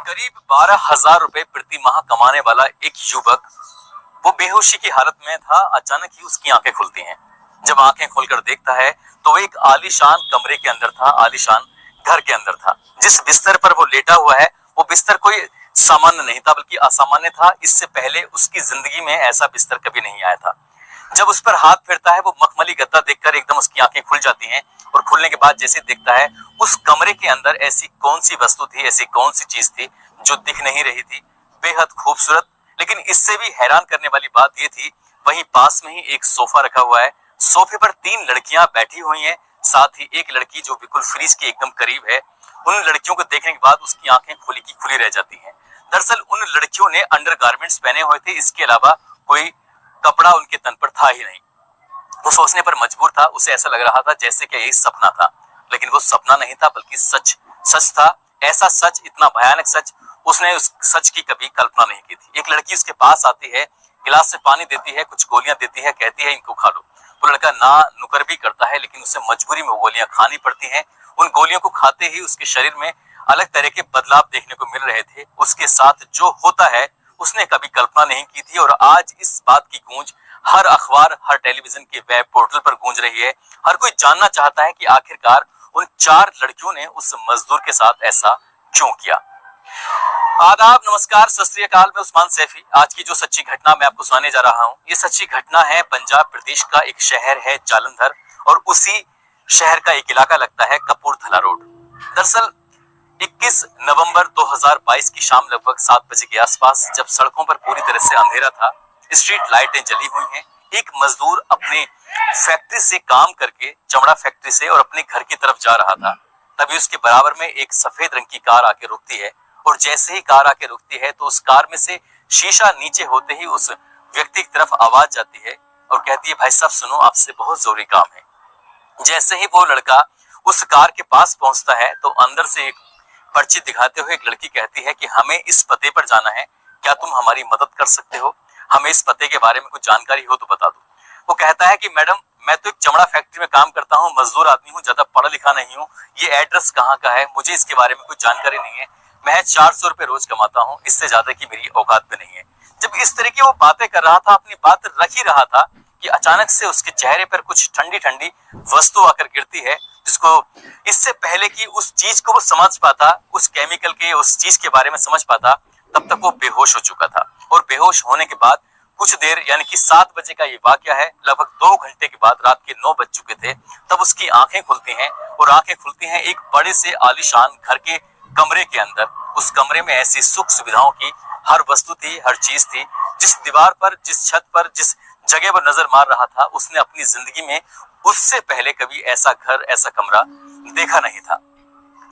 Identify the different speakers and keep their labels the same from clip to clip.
Speaker 1: करीब 12,000 रुपए प्रति माह कमाने वाला एक युवक वो बेहोशी की हालत में था। अचानक ही उसकी आंखें खुलती हैं। जब आंखें खोलकर देखता है तो वो एक आलीशान कमरे के अंदर था, आलीशान घर के अंदर था। जिस बिस्तर पर वो लेटा हुआ है वो बिस्तर कोई सामान्य नहीं था बल्कि असामान्य था। इससे पहले उसकी जिंदगी में ऐसा बिस्तर कभी नहीं आया था। जब उस पर हाथ फेरता है वो मखमली गद्दा देखकर एकदम उसकी आंखें खुल जाती हैं और खुलने के बाद जैसे देखता है उस कमरे के अंदर ऐसी कौन सी वस्तु थी, ऐसी कौन सी चीज थी जो दिख नहीं रही थी, बेहद खूबसूरत। लेकिन इससे भी हैरान करने वाली बात ये थी, वहीं पास में ही एक सोफा रखा हुआ है। सोफे पर 3 लड़कियां बैठी हुई हैं, साथ ही एक लड़की जो बिल्कुल फ्रिज के एकदम करीब है। उन लड़कियों को देखने के बाद उसकी आंखें खुली की खुली रह जाती हैं। दरअसल उन लड़कियों ने अंडरगारमेंट्स पहने हुए थे, इसके अलावा कोई कपड़ा उनके तन पर था ही नहीं। वो सोचने पर मजबूर था। उसे ऐसा लग रहा था जैसे कि यही सपना था, लेकिन वो सपना नहीं था बल्कि सच सच था। ऐसा सच, इतना भयानक सच, उसने उस सच की कभी कल्पना नहीं की थी। एक लड़की उसके पास आती है, गिलास से पानी देती है, कुछ गोलियां देती है, कहती है इनको खा लो। वो लड़का ना नुकर भी करता है, लेकिन उसे मजबूरी में गोलियां खानी पड़ती हैं। उन गोलियों को खाते ही उसके शरीर में अलग तरह के बदलाव देखने को मिल रहे थे। उसके साथ जो होता है उसने कभी कल्पना नहीं की थी और आज इस बात की गूंज हर अखबार, हर टेलीविजन के वेब पोर्टल पर गूंज रही है। हर कोई जानना चाहता है कि आखिरकार उन 4 लड़कियों ने उस मजदूर के साथ ऐसा क्यों किया। आदाब, नमस्कार, सत श्री अकाल। मैं उस्मान सैफी। आज की जो सच्ची घटना मैं आपको सुनाने जा रहा हूँ, ये सच्ची घटना है पंजाब प्रदेश का एक शहर है जालंधर, और उसी शहर का एक इलाका लगता है कपूरथला रोड। दरअसल 21 नवंबर 2022 की शाम लगभग 7 बजे के आसपास, जब सड़कों पर पूरी तरह से अंधेरा था, स्ट्रीट लाइटें जली हुई हैं, एक मजदूर अपने फैक्ट्री से काम करके, चमड़ा फैक्ट्री से, और अपने घर की तरफ जा रहा था। तभी उसके बराबर में एक सफेद रंग की कार आके रुकती है, और जैसे ही कार आके रुकती है तो उस कार में से शीशा नीचे होते ही उस व्यक्ति की तरफ आवाज जाती है और कहती है, भाई साहब सुनो, आपसे बहुत जरूरी काम है। जैसे ही वो लड़का उस कार के पास पहुंचता है तो अंदर से एक पर्ची दिखाते हुए एक लड़की कहती है कि हमें इस पते पर जाना है, क्या तुम हमारी मदद कर सकते हो? हमें इस पते के बारे में कुछ जानकारी हो तो बता दो। वो कहता है कि मैडम, मैं तो एक चमड़ा फैक्ट्री में काम करता हूँ, मजदूर आदमी हूँ, ज्यादा पढ़ा लिखा नहीं हूँ, ये एड्रेस कहाँ का है मुझे इसके बारे में कुछ जानकारी नहीं है, मैं 400 रुपए रोज कमाता हूँ, इससे ज्यादा की मेरी औकात पे नहीं है। जब इस तरह की वो बातें कर रहा था, अपनी बात रख ही रहा था, कि अचानक से उसके चेहरे पर कुछ ठंडी ठंडी वस्तु आकर गिरती है, जिसको इससे पहले कि उस चीज को वो समझ पाता, उस केमिकल के उस चीज के बारे में समझ पाता, तब तक वो बेहोश हो चुका था। और बेहोश होने के बाद कुछ देर, यानी कि 7 बजे का ये वाकया है, लगभग 2 घंटे के बाद रात के 9 बज चुके थे, तब उसकी आंखें खुलती हैं। और आंखें खुलती हैं एक बड़े से आलीशान घर के कमरे के अंदर। उस कमरे में ऐसी सुख सुविधाओं की हर वस्तु थी, हर चीज थी। जिस दीवार पर, जिस छत पर, जिस जगह पर नजर मार रहा था, उसने अपनी जिंदगी में उससे पहले कभी ऐसा घर, ऐसा कमरा देखा नहीं था।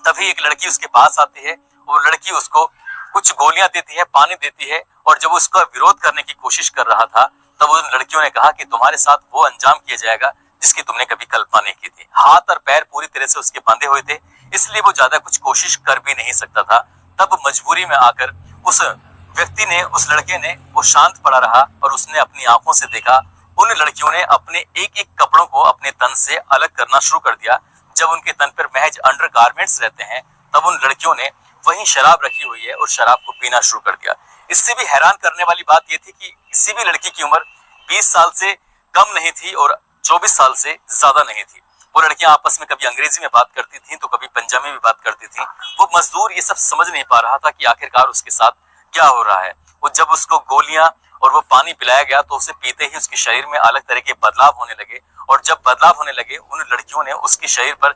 Speaker 1: तभी एक लड़की उसके पास आती है, वो लड़की उसको कुछ गोलियां देती है, पानी देती है, और जब उसका विरोध करने की कोशिश कर रहा था, तब उन लड़कियों ने कहा कि तुम्हारे साथ वो अंजाम किया जाएगा जिसकी तुमने कभी कल्पना नहीं की थी। हाथ और पैर पूरी तरह से उसके बंधे हुए थे, इसलिए वो ज्यादा कुछ कोशिश कर भी नहीं सकता था। तब मजबूरी में आकर उस व्यक्ति ने, उस लड़के ने, वो शांत पड़ा रहा और उसने अपनी आंखों से देखा उन लड़कियों ने अपने एक एक कपड़ों को अपने तन से अलग करना शुरू कर दिया। जब उनके तन पर महज अंडरगारमेंट्स रहते हैं, तब उन लड़कियों ने वहीं शराब रखी हुई है और शराब को पीना शुरू कर दिया। इससे भी हैरान करने वाली बात यह थी कि किसी भी लड़की की उम्र 20 साल से कम नहीं थी और 24 साल से ज्यादा नहीं थी। वो लड़कियां आपस में कभी अंग्रेजी में बात करती थी तो कभी पंजाबी में बात करती थी। वो मजदूर ये सब समझ नहीं पा रहा था कि आखिरकार उसके साथ क्या हो रहा है। वो जब उसको गोलियां और वो पानी पिलाया गया तो उसे पीते ही उसके शरीर में अलग तरह के बदलाव होने लगे, और जब बदलाव होने लगे उन लड़कियों ने उसके शरीर पर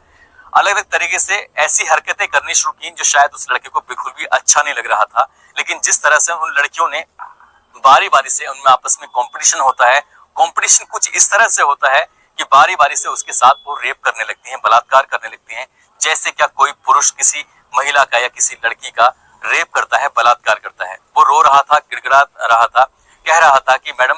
Speaker 1: अलग अलग तरीके से ऐसी हरकतें करनी शुरू की जो शायद उस लड़के को बिल्कुल भी अच्छा नहीं लग रहा था। लेकिन जिस तरह से उन लड़कियों ने बारी बारी से, उनमें आपस में कंपटीशन होता है, कंपटीशन कुछ इस तरह से होता है कि बारी बारी से उसके साथ वो रेप करने लगती हैं, बलात्कार करने लगती हैं, जैसे क्या कोई पुरुष किसी महिला का या किसी लड़की का रेप करता है, बलात्कार करता है। वो रो रहा था, गिड़गिड़ा रहा था, कह रहा था कि मैडम,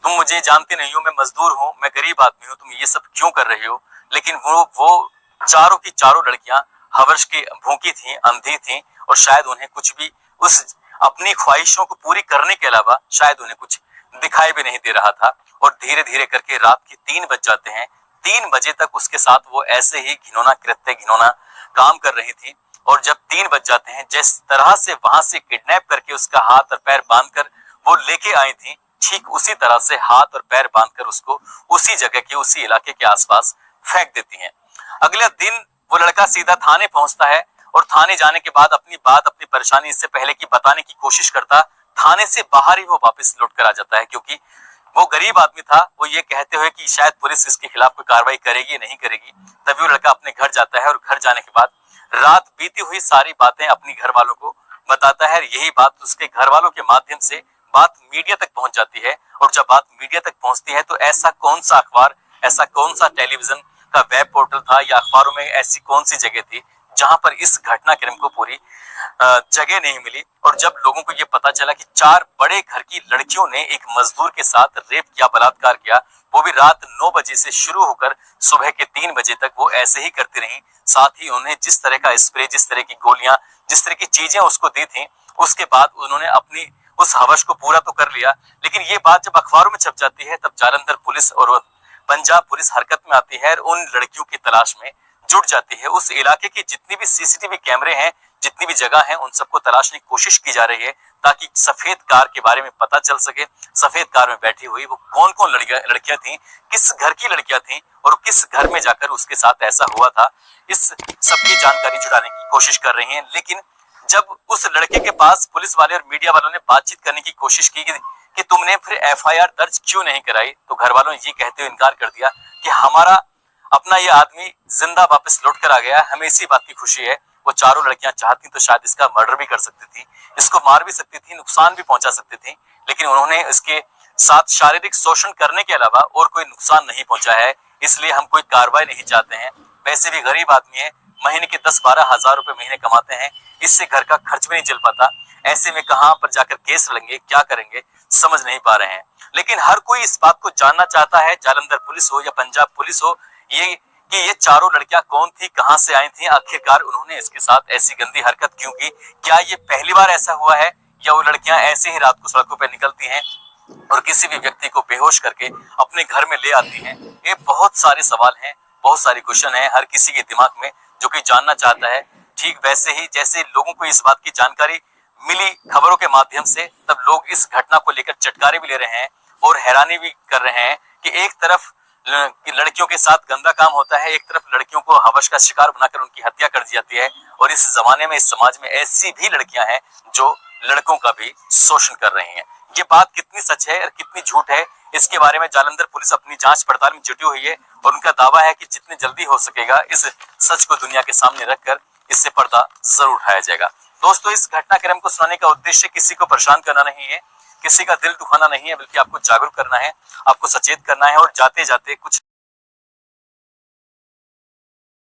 Speaker 1: तुम मुझे जानते नहीं हो, मैं मजदूर हूँ, मैं गरीब आदमी हूँ, तुम ये सब क्यों कर रही हो? लेकिन वो चारों की चारों लड़कियां हवस की भूखी थीं, अंधी थीं, और शायद उन्हें कुछ भी उस अपनी ख्वाहिशों को पूरी करने के अलावा शायद उन्हें कुछ दिखाई भी नहीं दे रहा था। और धीरे धीरे करके रात के 3 बज जाते हैं। 3 बजे तक उसके साथ वो ऐसे ही घिनौना कृत्य, घिनौना काम कर रही थी। और जब 3 बज जाते हैं, जिस तरह से वहां से किडनैप करके उसका हाथ और पैर बांधकर वो लेके आई थी, ठीक उसी तरह से हाथ और पैर बांधकर उसको उसी जगह के उसी इलाके के आसपास फेंक देती हैं। अगले दिन वो लड़का सीधा थाने पहुंचता है और थाने जाने के बाद अपनी बात, अपनी परेशानी इससे पहले की बताने की कोशिश करता, थाने से बाहर ही वो वापस लौट कर आ जाता है, क्योंकि वो गरीब आदमी था। वो ये कहते हुए कि शायद पुलिस इसके खिलाफ कोई कार्रवाई करेगी नहीं करेगी, तभी वो लड़का अपने घर जाता है और घर जाने के बाद रात बीती हुई सारी बातें अपनी घर वालों को बताता है। यही बात उसके घर वालों के माध्यम से बात मीडिया तक पहुंच जाती है, और जब बात मीडिया तक पहुंचती है तो ऐसा कौन सा अखबार, ऐसा कौन सा टेलीविजन का वेब पोर्टल था या अखबारों में ऐसी कौन सी जगह थी जहां पर इस घटनाक्रम को पूरी जगह नहीं मिली। और जब लोगों को ये पता चला कि 4 बड़े घर की लड़कियों ने एक मजदूर के साथ रेप किया, बलात्कार किया, वो भी रात 9 बजे से शुरू होकर सुबह के 3 बजे तक वो ऐसे ही करती रही। साथ ही उन्हें जिस तरह का स्प्रे, जिस तरह की गोलियां, जिस तरह की चीजें उसको दी थी, उसके बाद उन्होंने अपनी उस हवस को पूरा तो कर लिया। लेकिन ये बात जब अखबारों में छप जाती है तब जालंधर पुलिस और पंजाब पुलिस हरकत में आती है और उन लड़कियों की तलाश में जुट जाती है। उस इलाके के जितनी भी सीसीटीवी कैमरे हैं, जितनी भी जगह हैं, उन सबको तलाशने की कोशिश की जा रही है ताकि सफेद कार के बारे में पता चल सके। सफेद कार में बैठी हुई वो कौन कौन लड़कियां थी, किस घर की लड़कियां थी और किस घर में जाकर उसके साथ ऐसा हुआ था, इस सबकी जानकारी जुटाने की कोशिश कर रही है। लेकिन जब उस लड़के के पास पुलिस वाले और मीडिया वालों ने बातचीत करने की कोशिश की कि तुमने फिर एफआईआर दर्ज क्यों नहीं कराई, तो घर वालों ने ये कहते हुए इनकार कर दिया कि हमारा अपना ये आदमी जिंदा वापस लौट कर आ गया, हमें इसी बात की खुशी है। वो चारों लड़कियां चाहती तो शायद इसका मर्डर भी कर सकती थी, इसको मार भी सकती थी, नुकसान भी पहुंचा सकती थी, लेकिन उन्होंने इसके साथ शारीरिक शोषण करने के अलावा और कोई नुकसान नहीं पहुंचा है, इसलिए हम कोई कार्रवाई नहीं चाहते हैं। वैसे भी गरीब आदमी है, महीने के 10-12 हजार रुपए महीने कमाते हैं, इससे घर का खर्च भी नहीं चल पाता। ऐसे में कहां पर जाकर केस लड़ेंगे, क्या करेंगे, समझ नहीं पा रहे हैं। लेकिन हर कोई इस बात को जानना चाहता है, जालंधर पुलिस हो या पंजाब पुलिस हो, ये चारों लड़कियां कौन थी, कहां से आई थी, आखिरकार उन्होंने इसके साथ ऐसी गंदी हरकत क्यों की। क्या ये पहली बार ऐसा हुआ है या वो लड़कियां ऐसे ही रात को सड़कों पर निकलती हैं और किसी भी व्यक्ति को बेहोश करके अपने घर में ले आती हैं। ये बहुत सारे सवाल हैं, बहुत सारी क्वेश्चन है हर किसी के दिमाग में, जो कि जानना चाहता है। ठीक वैसे ही जैसे लोगों को इस बात की जानकारी मिली खबरों के माध्यम से, तब लोग इस घटना को लेकर चटकारे भी ले रहे हैं और हैरानी भी कर रहे हैं कि एक तरफ लड़कियों के साथ गंदा काम होता है, एक तरफ लड़कियों को हवस का शिकार बनाकर उनकी हत्या कर दी जाती है, और इस जमाने में, इस समाज में ऐसी भी लड़कियां हैं जो लड़कों का भी शोषण कर रही हैं। ये बात कितनी सच है और कितनी झूठ है, इसके बारे में जालंधर पुलिस अपनी जांच पड़ताल में जुटी हुई है और उनका दावा है कि जितनी जल्दी हो सकेगा इस सच को दुनिया के सामने रखकर इससे पर्दा जरूर उठाया जाएगा। दोस्तों, इस घटनाक्रम को सुनाने का उद्देश्य किसी को परेशान करना नहीं है, किसी का दिल दुखाना नहीं है, बल्कि आपको जागरूक करना है, आपको सचेत करना है और जाते जाते कुछ